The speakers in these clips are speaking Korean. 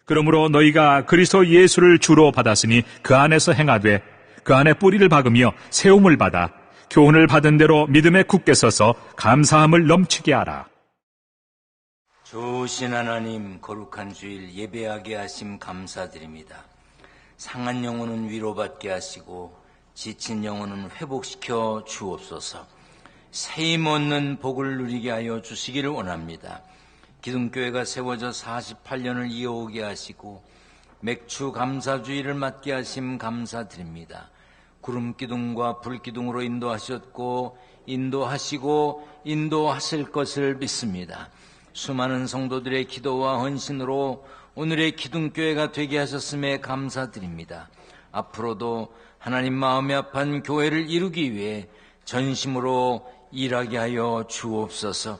그러므로 너희가 그리스도 예수를 주로 받았으니 그 안에서 행하되 그 안에 뿌리를 박으며 세움을 받아 교훈을 받은 대로 믿음에 굳게 서서 감사함을 넘치게 하라. 좋으신 하나님, 거룩한 주일 예배하게 하심 감사드립니다. 상한 영혼은 위로받게 하시고 지친 영혼은 회복시켜 주옵소서. 세임 얻는 복을 누리게 하여 주시기를 원합니다. 기둥교회가 세워져 48년을 이어오게 하시고 맥주 감사주의를 맡게 하심 감사드립니다. 구름기둥과 불기둥으로 인도하셨고 인도하시고 인도하실 것을 믿습니다. 수많은 성도들의 기도와 헌신으로 오늘의 기둥교회가 되게 하셨음에 감사드립니다. 앞으로도 하나님 마음에 합한 교회를 이루기 위해 전심으로 일하게 하여 주옵소서.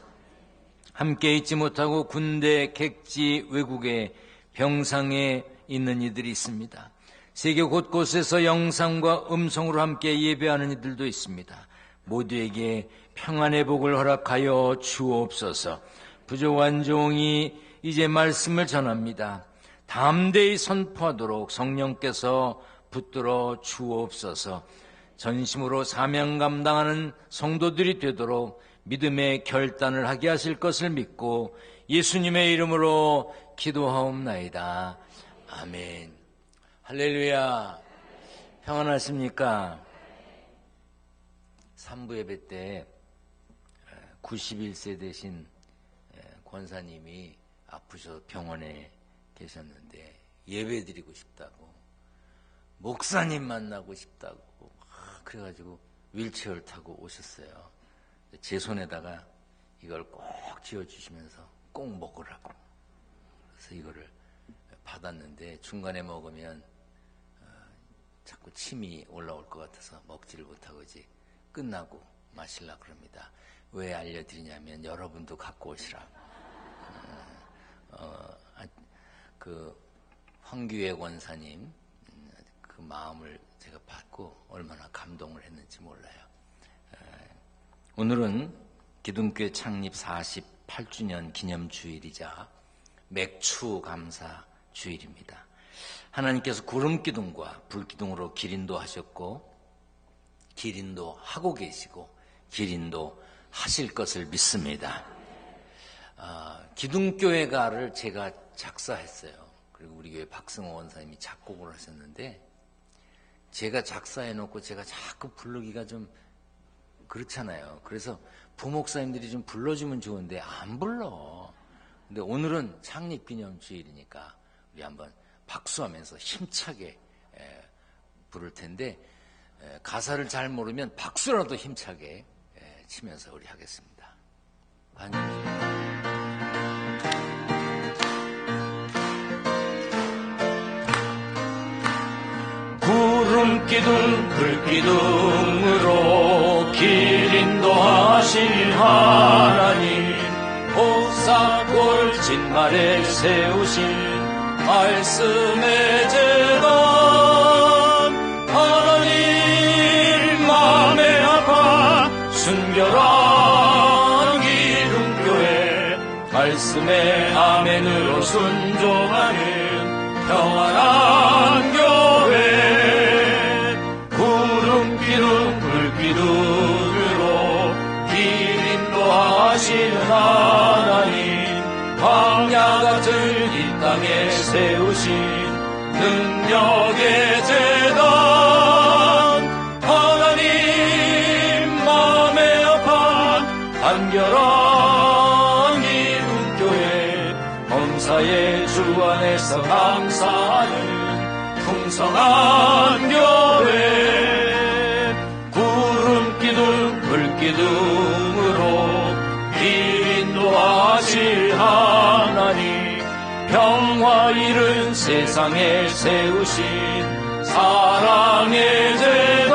함께 있지 못하고 군대, 객지, 외국에 병상에 있는 이들이 있습니다. 세계 곳곳에서 영상과 음성으로 함께 예배하는 이들도 있습니다. 모두에게 평안의 복을 허락하여 주옵소서. 부족한 종이 이제 말씀을 전합니다. 담대히 선포하도록 성령께서 붙들어 주옵소서. 전심으로 사명 감당하는 성도들이 되도록 믿음의 결단을 하게 하실 것을 믿고 예수님의 이름으로 기도하옵나이다. 아멘. 할렐루야. 평안하십니까? 3부 예배 때 91세 되신 권사님이 아프셔서 병원에 계셨는데 예배 드리고 싶다고, 목사님 만나고 싶다고 그래가지고 휠체어를 타고 오셨어요. 제 손에다가 이걸 꼭 쥐어주시면서 꼭 먹으라고. 그래서 이거를 받았는데 중간에 먹으면 자꾸 침이 올라올 것 같아서 먹지를 못하고 이제 끝나고 마시려고 그럽니다. 왜 알려드리냐면 여러분도 갖고 오시라. 그 황규혜 권사님 그 마음을 제가 받고 얼마나 감동을 했는지 몰라요. 오늘은 기둥교회 창립 48주년 기념주일이자 맥추 감사 주일입니다. 하나님께서 구름기둥과 불기둥으로 길인도 하셨고 길인도 하고 계시고 길인도 하실 것을 믿습니다. 기둥교회가를 제가 작사했어요. 그리고 우리 교회 박승호 원사님이 작곡을 하셨는데 제가 작사해놓고 제가 자꾸 부르기가 좀 그렇잖아요. 그래서 부목사님들이 좀 불러주면 좋은데 안 불러. 근데 오늘은 창립기념주일이니까 우리 한번 박수하면서 힘차게 부를 텐데 가사를 잘 모르면 박수라도 힘차게 치면서 우리 하겠습니다. 구름기둥 불기둥으로 길 인도하실 하나님, 복사골 진말에 세우신 말씀의 재단, 하나님 마음에 아파 순결한 기둥교회, 말씀의 아멘으로 순종하는 평안한 교회, 구름기둥 불기둥으로 길 인도하시는 하나님, 광야 같은 이 땅에 세우신 능력의 재단, 하나님 마음에 아파 간결한 기둥교회, 범사의 주 안에서 감사하는 풍성한 교회, 구름기둥 불기둥으로 길 인도하실 하나님, 평화 이른 세상에 세우신 사랑의 재단,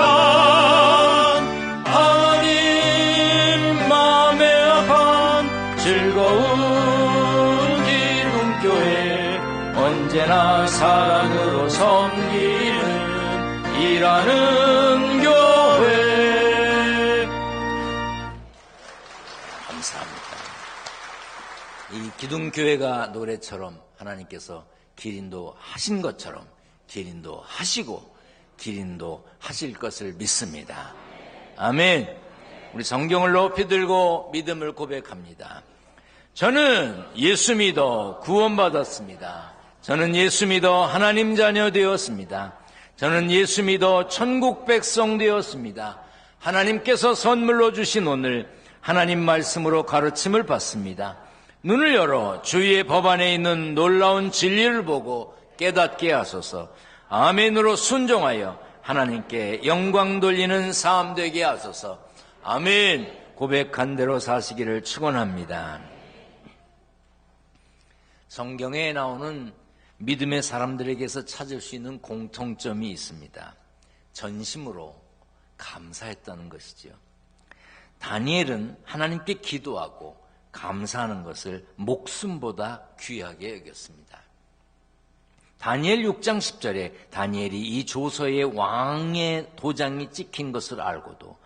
하나님 마음에 아픈 즐거운 기둥교회, 언제나 사랑으로 섬기는 일하는 교회. 감사합니다. 이 기둥교회가 노래처럼 하나님께서 기린도 하신 것처럼 기린도 하시고 기린도 하실 것을 믿습니다. 아멘. 우리 성경을 높이 들고 믿음을 고백합니다. 저는 예수 믿어 구원받았습니다. 저는 예수 믿어 하나님 자녀 되었습니다. 저는 예수 믿어 천국 백성 되었습니다. 하나님께서 선물로 주신 오늘 하나님 말씀으로 가르침을 받습니다. 눈을 열어 주의 법안에 있는 놀라운 진리를 보고 깨닫게 하소서. 아멘으로 순종하여 하나님께 영광 돌리는 삶 되게 하소서. 아멘. 고백한 대로 사시기를 축원합니다. 성경에 나오는 믿음의 사람들에게서 찾을 수 있는 공통점이 있습니다. 전심으로 감사했다는 것이죠. 다니엘은 하나님께 기도하고 감사하는 것을 목숨보다 귀하게 여겼습니다. 다니엘 6장 10절에 다니엘이 이 조서에 왕의 도장이 찍힌 것을 알고도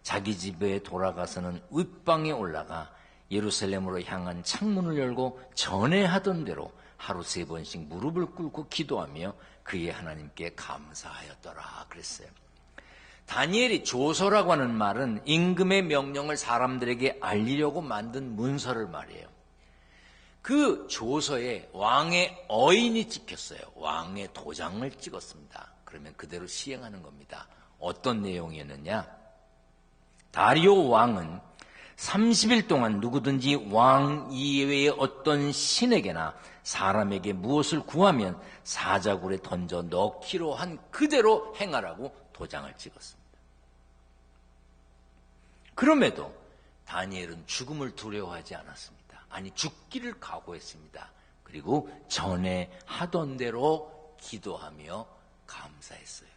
자기 집에 돌아가서는 윗방에 올라가 예루살렘으로 향한 창문을 열고 전에 하던 대로 하루 3번씩 무릎을 꿇고 기도하며 그의 하나님께 감사하였더라 그랬어요. 다니엘이 조서라고 하는 말은 임금의 명령을 사람들에게 알리려고 만든 문서를 말해요. 그 조서에 왕의 어인이 찍혔어요. 왕의 도장을 찍었습니다. 그러면 그대로 시행하는 겁니다. 어떤 내용이었느냐? 다리오 왕은 30일 동안 누구든지 왕 이외의 어떤 신에게나 사람에게 무엇을 구하면 사자굴에 던져 넣기로 한 그대로 행하라고 도장을 찍었습니다. 그럼에도 다니엘은 죽음을 두려워하지 않았습니다. 아니, 죽기를 각오했습니다. 그리고 전에 하던 대로 기도하며 감사했어요.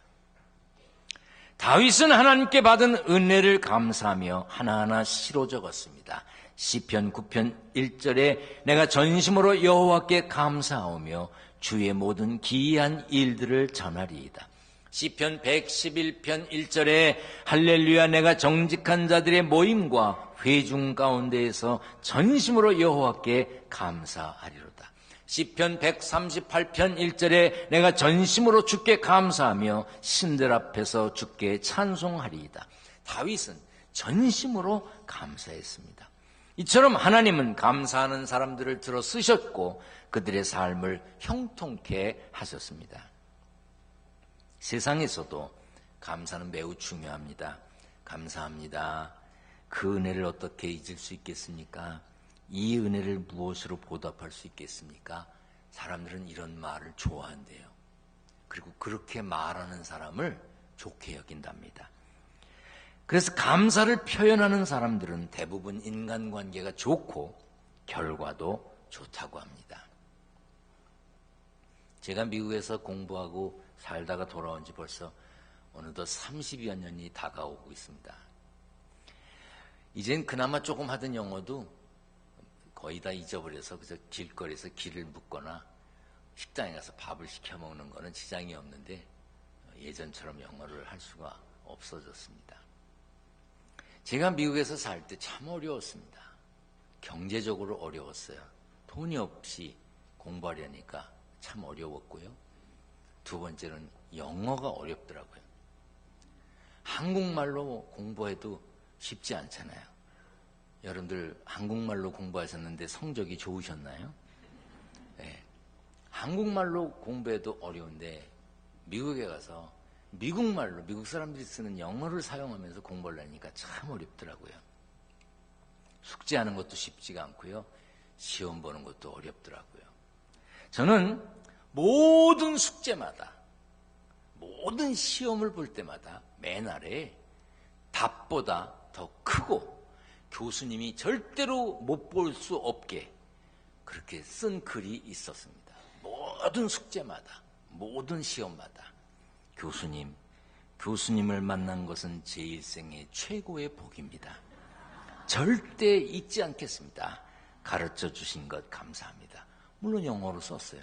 다윗은 하나님께 받은 은혜를 감사하며 하나하나 시로 적었습니다. 시편 9편 1절에 내가 전심으로 여호와께 감사하오며 주의 모든 기이한 일들을 전하리이다. 시편 111편 1절에 할렐루야 내가 정직한 자들의 모임과 회중 가운데에서 전심으로 여호와께 감사하리로다. 시편 138편 1절에 내가 전심으로 주께 감사하며 신들 앞에서 주께 찬송하리이다. 다윗은 전심으로 감사했습니다. 이처럼 하나님은 감사하는 사람들을 들어 쓰셨고 그들의 삶을 형통케 하셨습니다. 세상에서도 감사는 매우 중요합니다. 감사합니다. 그 은혜를 어떻게 잊을 수 있겠습니까? 이 은혜를 무엇으로 보답할 수 있겠습니까? 사람들은 이런 말을 좋아한대요. 그리고 그렇게 말하는 사람을 좋게 여긴답니다. 그래서 감사를 표현하는 사람들은 대부분 인간관계가 좋고 결과도 좋다고 합니다. 제가 미국에서 공부하고 살다가 돌아온 지 벌써 어느덧 30여 년이 다가오고 있습니다. 이젠 그나마 조금 하던 영어도 거의 다 잊어버려서 그저 길거리에서 길을 묻거나 식당에 가서 밥을 시켜 먹는 거는 지장이 없는데 예전처럼 영어를 할 수가 없어졌습니다. 제가 미국에서 살 때 참 어려웠습니다. 경제적으로 어려웠어요. 돈이 없이 공부하려니까 참 어려웠고요. 두 번째는 영어가 어렵더라고요. 한국말로 공부해도 쉽지 않잖아요. 여러분들 한국말로 공부하셨는데 성적이 좋으셨나요? 네. 한국말로 공부해도 어려운데 미국에 가서 미국말로 미국 사람들이 쓰는 영어를 사용하면서 공부를 하니까 참 어렵더라고요. 숙제하는 것도 쉽지가 않고요. 시험 보는 것도 어렵더라고요. 저는 모든 숙제마다 모든 시험을 볼 때마다 맨 아래에 답보다 더 크고 교수님이 절대로 못 볼 수 없게 그렇게 쓴 글이 있었습니다. 모든 숙제마다 모든 시험마다 교수님을 만난 것은 제 일생의 최고의 복입니다. 절대 잊지 않겠습니다. 가르쳐 주신 것 감사합니다. 물론 영어로 썼어요.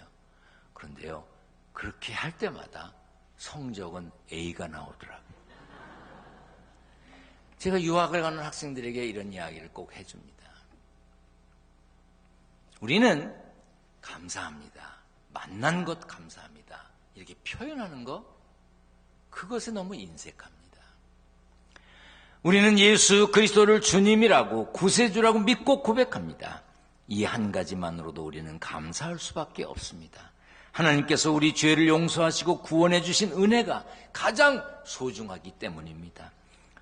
그런데요, 그렇게 할 때마다 성적은 A가 나오더라고요. 제가 유학을 가는 학생들에게 이런 이야기를 꼭 해줍니다. 우리는 감사합니다. 만난 것 감사합니다. 이렇게 표현하는 거, 그것에 너무 인색합니다. 우리는 예수 그리스도를 주님이라고 구세주라고 믿고 고백합니다. 이 한 가지만으로도 우리는 감사할 수밖에 없습니다. 하나님께서 우리 죄를 용서하시고 구원해 주신 은혜가 가장 소중하기 때문입니다.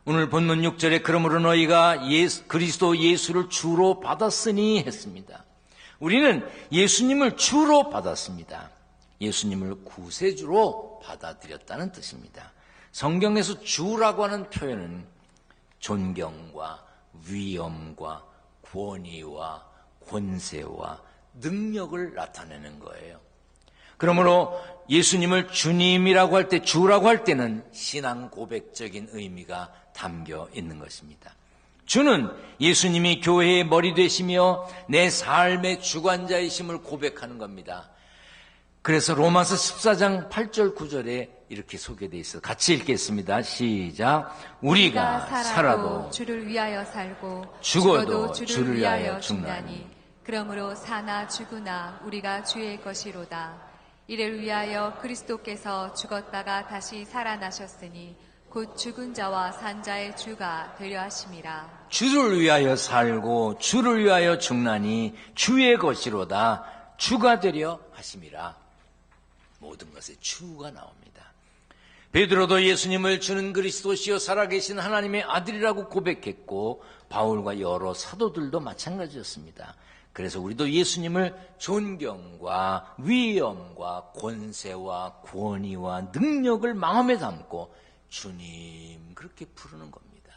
오늘 본문 6절에 그러므로 너희가 그리스도 예수를 주로 받았으니 했습니다. 우리는 예수님을 주로 받았습니다. 예수님을 구세주로 받아들였다는 뜻입니다. 성경에서 주라고 하는 표현은 존경과 위엄과 권위와 권세와 능력을 나타내는 거예요. 그러므로 예수님을 주님이라고 할 때, 주라고 할 때는 신앙 고백적인 의미가 담겨 있는 것입니다. 주는 예수님이 교회의 머리 되시며 내 삶의 주관자이심을 고백하는 겁니다. 그래서 로마서 14장 8절 9절에 이렇게 소개되어 있어요. 같이 읽겠습니다. 시작. 우리가 살아도 주를 위하여 살고 죽어도 주를 위하여 죽나니 그러므로 사나 죽으나 우리가 주의 것이로다. 이를 위하여 그리스도께서 죽었다가 다시 살아나셨으니 곧 죽은 자와 산 자의 주가 되려 하심이라. 주를 위하여 살고 주를 위하여 죽나니 주의 것이로다. 주가 되려 하심이라. 모든 것에 주가 나옵니다. 베드로도 예수님을 주는 그리스도시요 살아계신 하나님의 아들이라고 고백했고 바울과 여러 사도들도 마찬가지였습니다. 그래서 우리도 예수님을 존경과 위엄과 권세와 권위와 능력을 마음에 담고 주님 그렇게 부르는 겁니다.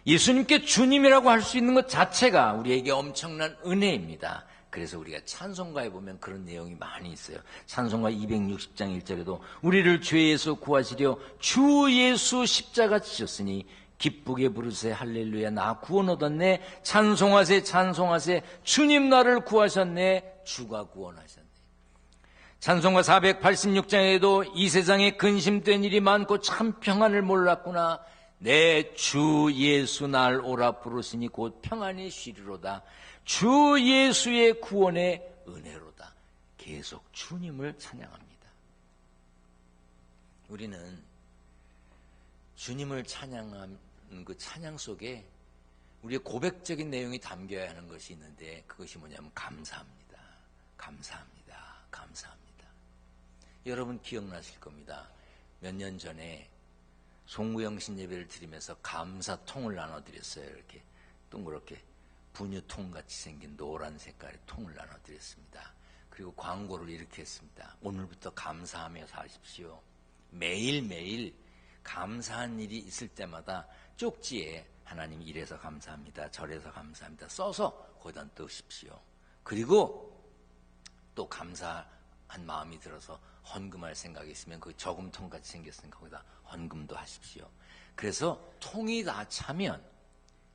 예수님께 주님이라고 할 수 있는 것 자체가 우리에게 엄청난 은혜입니다. 그래서 우리가 찬송가에 보면 그런 내용이 많이 있어요. 찬송가 260장 1절에도 우리를 죄에서 구하시려 주 예수 십자가 지셨으니 기쁘게 부르세 할렐루야 나 구원 얻었네. 찬송하세 찬송하세 주님 나를 구하셨네. 주가 구원하셨네. 찬송가 486장에도 이 세상에 근심된 일이 많고 참 평안을 몰랐구나. 내 주 예수 날 오라 부르시니 곧 평안히 쉬리로다. 주 예수의 구원의 은혜로다. 계속 주님을 찬양합니다. 우리는 주님을 찬양한 그 찬양 속에 우리의 고백적인 내용이 담겨야 하는 것이 있는데 그것이 뭐냐면 감사합니다. 감사합니다. 감사합니다. 여러분 기억나실 겁니다. 몇 년 전에 송구영신 예배를 드리면서 감사통을 나눠드렸어요. 이렇게 동그랗게 분유통 같이 생긴 노란 색깔의 통을 나눠드렸습니다. 그리고 광고를 이렇게 했습니다. 오늘부터 감사하며 사십시오. 매일매일 감사한 일이 있을 때마다 쪽지에 하나님 이래서 감사합니다. 저래서 감사합니다. 써서 거기다 넣으십시오. 그리고 또 감사한 마음이 들어서 헌금할 생각이 있으면 그 저금통 같이 생겼으니까 거기다 헌금도 하십시오. 그래서 통이 다 차면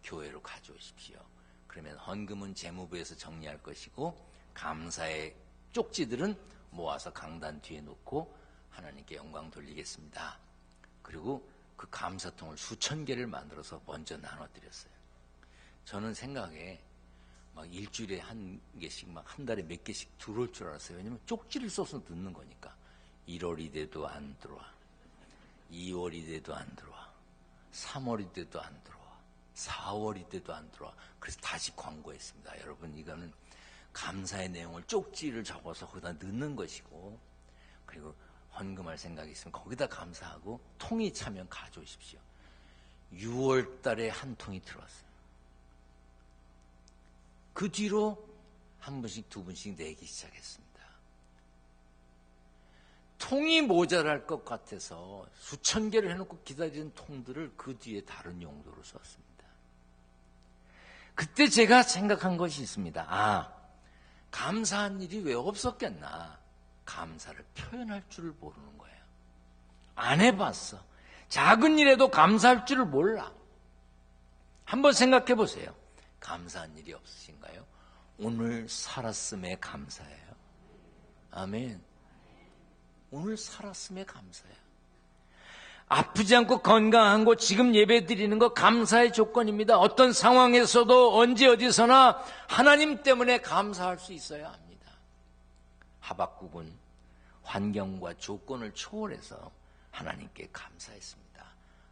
교회로 가져오십시오. 그러면 헌금은 재무부에서 정리할 것이고 감사의 쪽지들은 모아서 강단 뒤에 놓고 하나님께 영광 돌리겠습니다. 그리고 그 감사통을 수천 개를 만들어서 먼저 나눠드렸어요. 저는 생각에 막 일주일에 한 개씩 막 한 달에 몇 개씩 들어올 줄 알았어요. 왜냐면 쪽지를 써서 넣는 거니까. 1월이 돼도 안 들어와. 2월이 돼도 안 들어와. 3월이 돼도 안 들어와. 4월이 돼도 안 들어와. 그래서 다시 광고했습니다. 여러분 이거는 감사의 내용을 쪽지를 적어서 거기다 넣는 것이고 그리고 헌금할 생각이 있으면 거기다 감사하고 통이 차면 가져오십시오. 6월 달에 한 통이 들어왔어요. 그 뒤로 한 분씩 두 분씩 내기 시작했습니다. 통이 모자랄 것 같아서 수천 개를 해놓고 기다리는 통들을 그 뒤에 다른 용도로 썼습니다. 그때 제가 생각한 것이 있습니다. 감사한 일이 왜 없었겠나. 감사를 표현할 줄을 모르는 거예요. 안 해봤어. 작은 일에도 감사할 줄을 몰라. 한번 생각해 보세요. 감사한 일이 없으신가요? 오늘 살았음에 감사해요. 아멘. 오늘 살았음에 감사해요. 아프지 않고 건강한 거 지금 예배 드리는 거 감사의 조건입니다. 어떤 상황에서도 언제 어디서나 하나님 때문에 감사할 수 있어야 합니다. 하박국은 환경과 조건을 초월해서 하나님께 감사했습니다.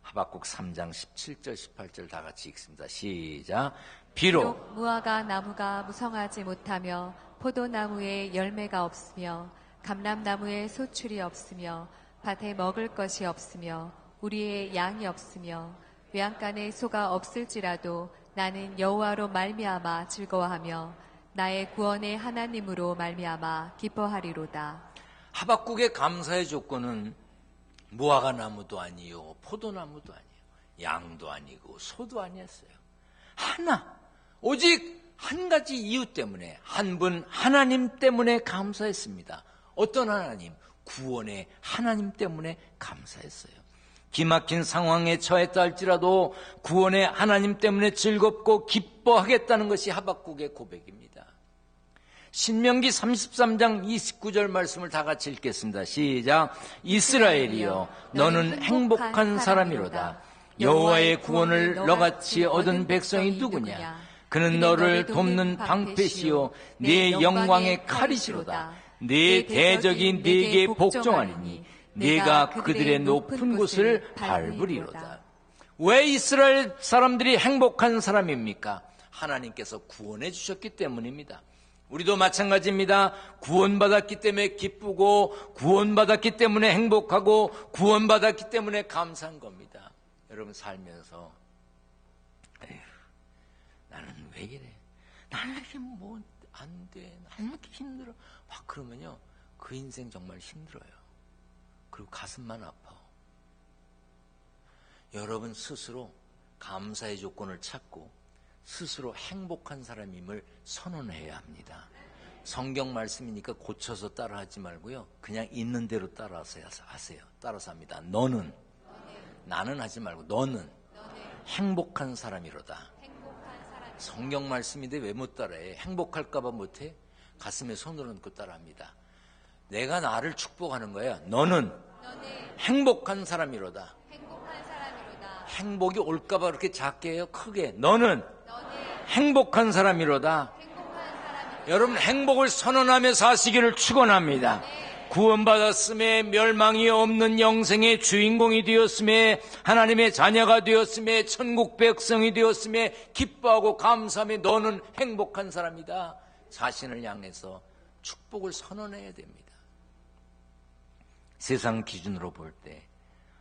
하박국 3장 17절 18절 다 같이 읽습니다. 시작. 비록 무화과 나무가 무성하지 못하며 포도나무에 열매가 없으며 감람나무에 소출이 없으며 밭에 먹을 것이 없으며 우리의 양이 없으며 외양간에 소가 없을지라도 나는 여호와로 말미암아 즐거워하며 나의 구원의 하나님으로 말미암아 기뻐하리로다. 하박국의 감사의 조건은 무화과 나무도 아니요 포도나무도 아니요 양도 아니고 소도 아니었어요. 오직 한 가지 이유 때문에, 한 분 하나님 때문에 감사했습니다. 어떤 하나님? 구원의 하나님 때문에 감사했어요. 기막힌 상황에 처했다 할지라도 구원의 하나님 때문에 즐겁고 기뻐하겠다는 것이 하박국의 고백입니다. 신명기 33장 29절 말씀을 다 같이 읽겠습니다. 시작. 이스라엘이여 너는 행복한 사람이로다. 여호와의 구원을 너같이 얻은 백성이 누구냐? 그는 너를 돕는 방패시요 네 영광의 칼이시로다. 네 대적이 네게 복종하리니 네가 그들의 높은 곳을 밟으리로다. 왜 이스라엘 사람들이 행복한 사람입니까? 하나님께서 구원해 주셨기 때문입니다. 우리도 마찬가지입니다. 구원받았기 때문에 기쁘고 구원받았기 때문에 행복하고 구원받았기 때문에 감사한 겁니다. 여러분 살면서 에휴, 나는 왜 이래? 나는 이렇게 뭐 안 돼? 나는 이렇게 힘들어? 막 그러면요 그 인생 정말 힘들어요. 그리고 가슴만 아파. 여러분 스스로 감사의 조건을 찾고 스스로 행복한 사람임을 선언해야 합니다. 성경 말씀이니까 고쳐서 따라하지 말고요. 그냥 있는 대로 따라서 하세요. 따라서 합니다. 너는, 나는 하지 말고 너는 행복한 사람이로다. 성경 말씀인데 왜 못 따라해? 행복할까 봐 못해? 가슴에 손을 얹고 따라합니다. 내가 나를 축복하는 거야. 너는 행복한 사람이로다. 행복이 올까 봐 그렇게 작게 해요? 크게. 너는 행복한 사람이로다. 여러분 행복을 선언하며 사시기를 축원합니다. 구원받았음에 멸망이 없는 영생의 주인공이 되었음에 하나님의 자녀가 되었음에 천국 백성이 되었음에 기뻐하고 감사하며 너는 행복한 사람이다. 자신을 향해서 축복을 선언해야 됩니다. 세상 기준으로 볼 때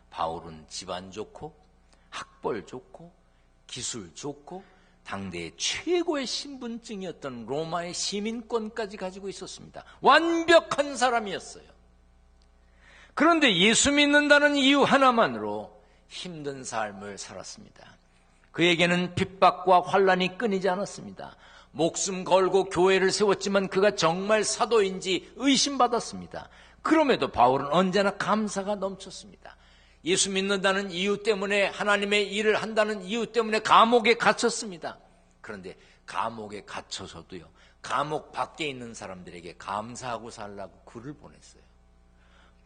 바울은 집안 좋고 학벌 좋고 기술 좋고 당대의 최고의 신분증이었던 로마의 시민권까지 가지고 있었습니다. 완벽한 사람이었어요. 그런데 예수 믿는다는 이유 하나만으로 힘든 삶을 살았습니다. 그에게는 핍박과 환난이 끊이지 않았습니다. 목숨 걸고 교회를 세웠지만 그가 정말 사도인지 의심받았습니다. 그럼에도 바울은 언제나 감사가 넘쳤습니다. 예수 믿는다는 이유 때문에 하나님의 일을 한다는 이유 때문에 감옥에 갇혔습니다. 그런데 감옥에 갇혀서도요. 감옥 밖에 있는 사람들에게 감사하고 살라고 글을 보냈어요.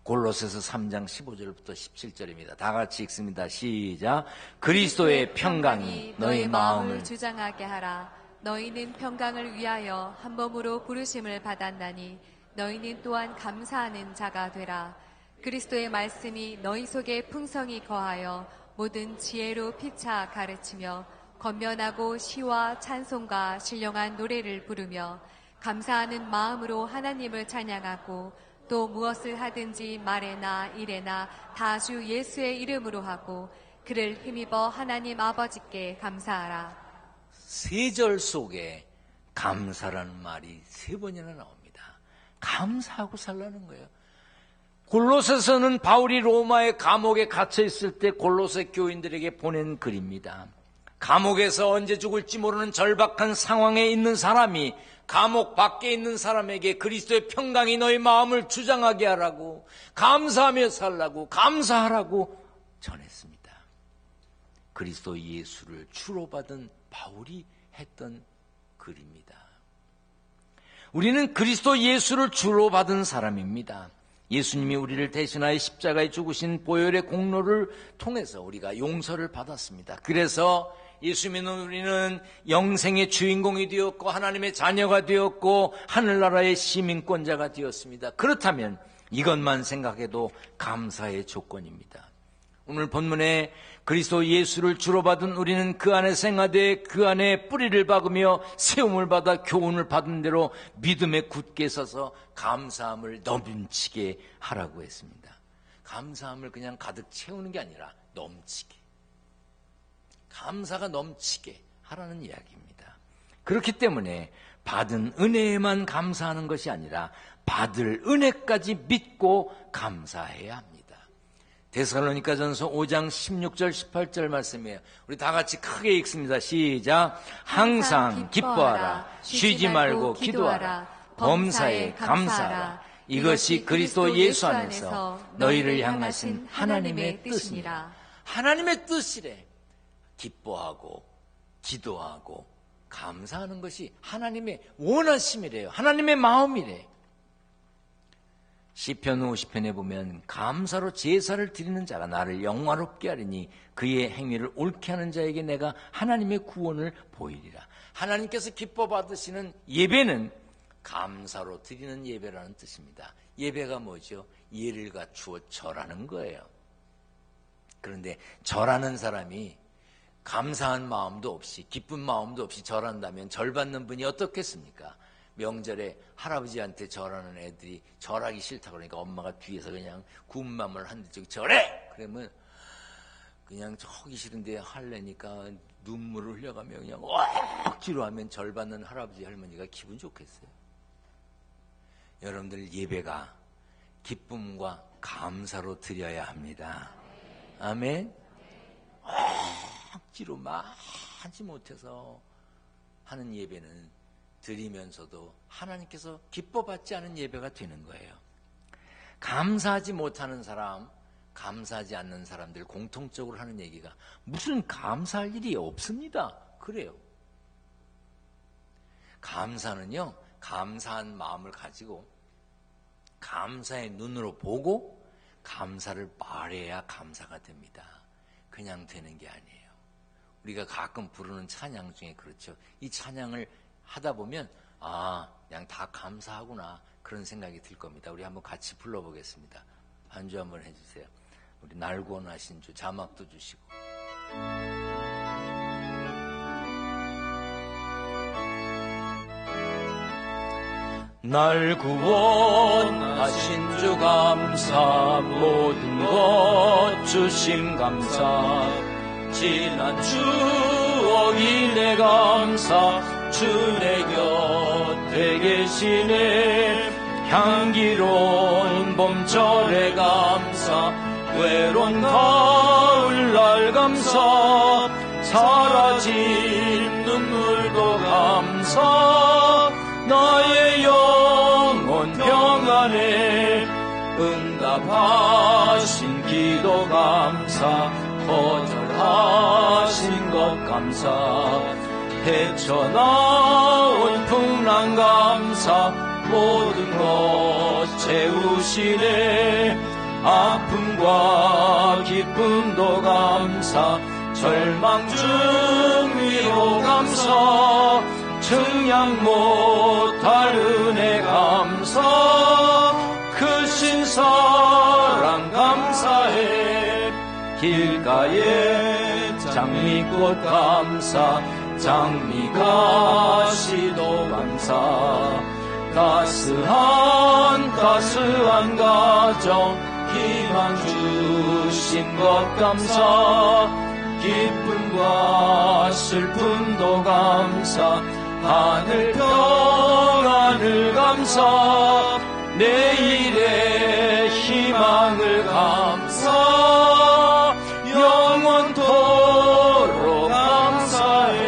골로새서 3장 15절부터 17절입니다. 다 같이 읽습니다. 시작. 그리스도의 평강이 너희 마음을 주장하게 하라. 너희는 평강을 위하여 한 몸으로 부르심을 받았나니 너희는 또한 감사하는 자가 되라. 그리스도의 말씀이 너희 속에 풍성히 거하여 모든 지혜로 피차 가르치며 권면하고 시와 찬송과 신령한 노래를 부르며 감사하는 마음으로 하나님을 찬양하고 또 무엇을 하든지 말에나 일에나 다 주 예수의 이름으로 하고 그를 힘입어 하나님 아버지께 감사하라. 세 절 속에 감사라는 말이 세 번이나 나옵니다. 감사하고 살라는 거예요. 골로새서는 바울이 로마의 감옥에 갇혀 있을 때 골로새 교인들에게 보낸 글입니다. 감옥에서 언제 죽을지 모르는 절박한 상황에 있는 사람이 감옥 밖에 있는 사람에게 그리스도의 평강이 너희 마음을 주장하게 하라고, 감사하며 살라고, 감사하라고 전했습니다. 그리스도 예수를 주로 받은 바울이 했던 글입니다. 우리는 그리스도 예수를 주로 받은 사람입니다. 예수님이 우리를 대신하여 십자가에 죽으신 보혈의 공로를 통해서 우리가 용서를 받았습니다. 그래서 예수 믿는 우리는 영생의 주인공이 되었고 하나님의 자녀가 되었고 하늘나라의 시민권자가 되었습니다. 그렇다면 이것만 생각해도 감사의 조건입니다. 오늘 본문에 그리스도 예수를 주로 받은 우리는 그 안에 생하되 그 안에 뿌리를 박으며 세움을 받아 교훈을 받은 대로 믿음에 굳게 서서 감사함을 넘치게 하라고 했습니다. 감사함을 그냥 가득 채우는 게 아니라 넘치게, 감사가 넘치게 하라는 이야기입니다. 그렇기 때문에 받은 은혜에만 감사하는 것이 아니라 받을 은혜까지 믿고 감사해야 합니다. 데살로니가전서 5장 16절 18절 말씀이에요. 우리 다 같이 크게 읽습니다. 시작. 항상 기뻐하라. 쉬지 말고 기도하라. 범사에 감사하라. 이것이 그리스도 예수 안에서 너희를 향하신 하나님의 뜻이니라. 하나님의 뜻이래. 기뻐하고 기도하고 감사하는 것이 하나님의 원하심이래요. 하나님의 마음이래. 시편 50편에 보면 감사로 제사를 드리는 자가 나를 영화롭게 하리니 그의 행위를 옳게 하는 자에게 내가 하나님의 구원을 보이리라. 하나님께서 기뻐 받으시는 예배는 감사로 드리는 예배라는 뜻입니다. 예배가 뭐죠? 예를 갖추어 절하는 거예요. 그런데 절하는 사람이 감사한 마음도 없이 기쁜 마음도 없이 절한다면 절받는 분이 어떻겠습니까? 명절에 할아버지한테 절하는 애들이 절하기 싫다 그러니까 엄마가 뒤에서 그냥 군맘을 한대 저기 절해! 그러면 그냥 하기 싫은데 할래니까 눈물을 흘려가며 그냥 억지로 하면 절받는 할아버지 할머니가 기분 좋겠어요. 여러분들 예배가 기쁨과 감사로 드려야 합니다. 아멘. 억지로 막 하지 못해서 하는 예배는 드리면서도 하나님께서 기뻐받지 않은 예배가 되는 거예요. 감사하지 못하는 사람, 감사하지 않는 사람들 공통적으로 하는 얘기가 무슨 감사할 일이 없습니다. 그래요. 감사는요, 감사한 마음을 가지고 감사의 눈으로 보고 감사를 말해야 감사가 됩니다. 그냥 되는 게 아니에요. 우리가 가끔 부르는 찬양 중에 그렇죠. 이 찬양을 하다 보면 그냥 다 감사하구나 그런 생각이 들 겁니다. 우리 한번 같이 불러보겠습니다. 반주 한번 해주세요. 우리 날 구원하신 주 자막도 주시고. 날 구원하신 주 감사 모든 것 주심 감사 지난 추억이 내 감사 주 내 곁에 계시네 향기로운 봄철에 감사 외로운 가을날 감사 사라진 눈물도 감사 나의 영혼 평안에 응답하신 기도 감사 거절하신 것 감사 헤쳐나온 풍랑 감사 모든 것 채우시네 아픔과 기쁨도 감사 절망 중 위로 감사 증량 못할 은혜 감사 크신 사랑 감사해 길가에 장미꽃 감사 장미가시도 감사 따스한 가정 희망 주신 것 감사 기쁨과 슬픔도 감사 하늘 평안을 감사 내일의 희망을 감사 영원토록 감사해.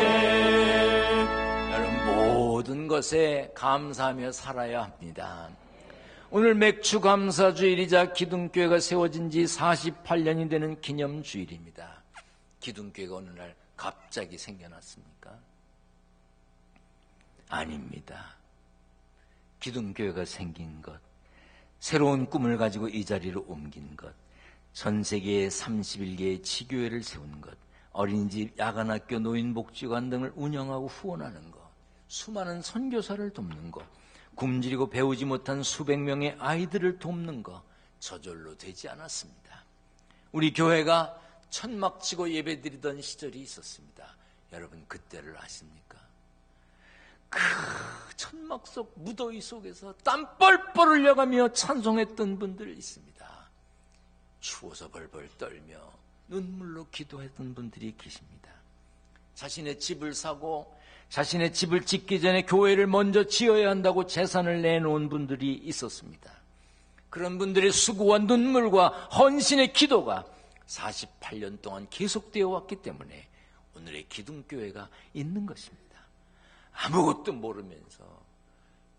여러분 모든 것에 감사하며 살아야 합니다. 오늘 맥주 감사주일이자 기둥교회가 세워진 지 48년이 되는 기념주일입니다. 기둥교회가 어느 날 갑자기 생겨났습니까? 아닙니다. 기둥교회가 생긴 것, 새로운 꿈을 가지고 이 자리로 옮긴 것, 전 세계에 31개의 지교회를 세운 것, 어린이집, 야간학교, 노인복지관 등을 운영하고 후원하는 것, 수많은 선교사를 돕는 것, 굶주리고 배우지 못한 수백 명의 아이들을 돕는 것, 저절로 되지 않았습니다. 우리 교회가 천막치고 예배드리던 시절이 있었습니다. 여러분 그때를 아십니까? 그 천막 속 무더위 속에서 땀 뻘뻘 흘려가며 찬송했던 분들 있습니다. 추워서 벌벌 떨며 눈물로 기도했던 분들이 계십니다. 자신의 집을 사고 자신의 집을 짓기 전에 교회를 먼저 지어야 한다고 재산을 내놓은 분들이 있었습니다. 그런 분들의 수고와 눈물과 헌신의 기도가 48년 동안 계속되어 왔기 때문에 오늘의 기둥교회가 있는 것입니다. 아무것도 모르면서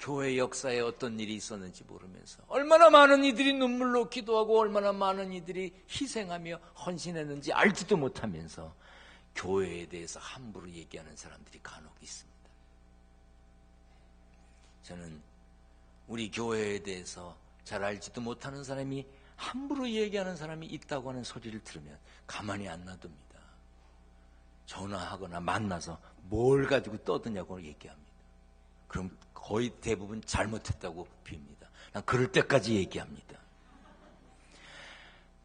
교회 역사에 어떤 일이 있었는지 모르면서 얼마나 많은 이들이 눈물로 기도하고 얼마나 많은 이들이 희생하며 헌신했는지 알지도 못하면서 교회에 대해서 함부로 얘기하는 사람들이 간혹 있습니다. 저는 우리 교회에 대해서 잘 알지도 못하는 사람이 함부로 얘기하는 사람이 있다고 하는 소리를 들으면 가만히 안 놔둡니다. 전화하거나 만나서 뭘 가지고 떠드냐고 얘기합니다. 그럼 거의 대부분 잘못했다고 빕니다. 난 그럴 때까지 얘기합니다.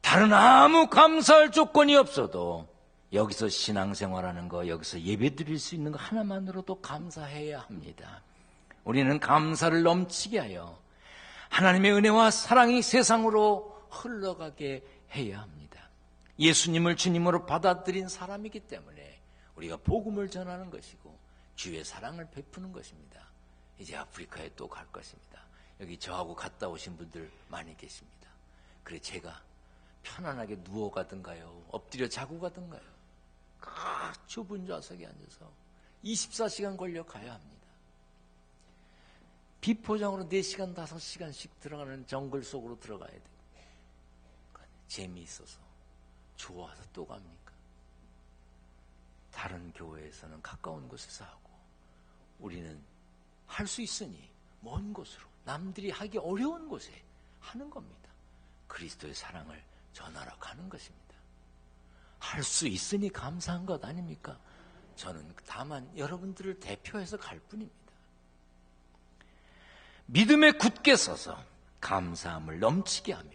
다른 아무 감사할 조건이 없어도 여기서 신앙생활하는 거, 여기서 예배드릴 수 있는 거 하나만으로도 감사해야 합니다. 우리는 감사를 넘치게 하여 하나님의 은혜와 사랑이 세상으로 흘러가게 해야 합니다. 예수님을 주님으로 받아들인 사람이기 때문에 우리가 복음을 전하는 것이고 주의 사랑을 베푸는 것입니다. 이제 아프리카에 또 갈 것입니다. 여기 저하고 갔다 오신 분들 많이 계십니다. 그래 제가 편안하게 누워 가든가요, 엎드려 자고 가든가요, 그 좁은 좌석에 앉아서 24시간 걸려 가야 합니다. 비포장으로 4시간, 5시간씩 들어가는 정글 속으로 들어가야 돼요. 재미있어서 좋아서 또 갑니까? 다른 교회에서는 가까운 곳에서 하고 우리는 할 수 있으니 먼 곳으로, 남들이 하기 어려운 곳에 하는 겁니다. 그리스도의 사랑을 전하러 가는 것입니다. 할 수 있으니 감사한 것 아닙니까? 저는 다만 여러분들을 대표해서 갈 뿐입니다. 믿음에 굳게 서서 감사함을 넘치게 하며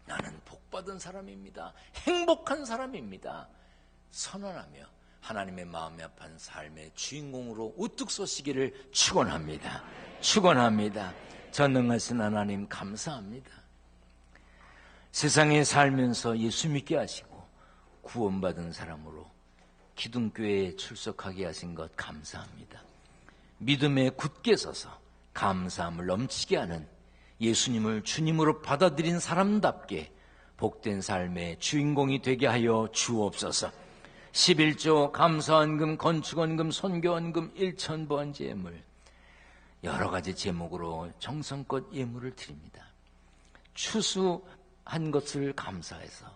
나는 복받은 사람입니다, 행복한 사람입니다 선언하며 하나님의 마음에 합한 삶의 주인공으로 우뚝 서시기를 축원합니다. 축원합니다. 전능하신 하나님 감사합니다. 세상에 살면서 예수 믿게 하시고 구원받은 사람으로 기둥교회에 출석하게 하신 것 감사합니다. 믿음에 굳게 서서 감사함을 넘치게 하는 예수님을 주님으로 받아들인 사람답게 복된 삶의 주인공이 되게 하여 주옵소서. 11조 감사헌금, 건축헌금, 선교헌금, 1,000번째 예물, 여러 가지 제목으로 정성껏 예물을 드립니다. 추수한 것을 감사해서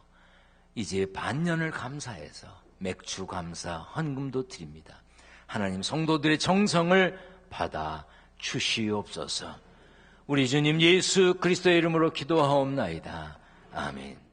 이제 반년을 감사해서 맥주 감사 헌금도 드립니다. 하나님 성도들의 정성을 받아 주시옵소서. 우리 주님 예수 그리스도의 이름으로 기도하옵나이다. 아멘.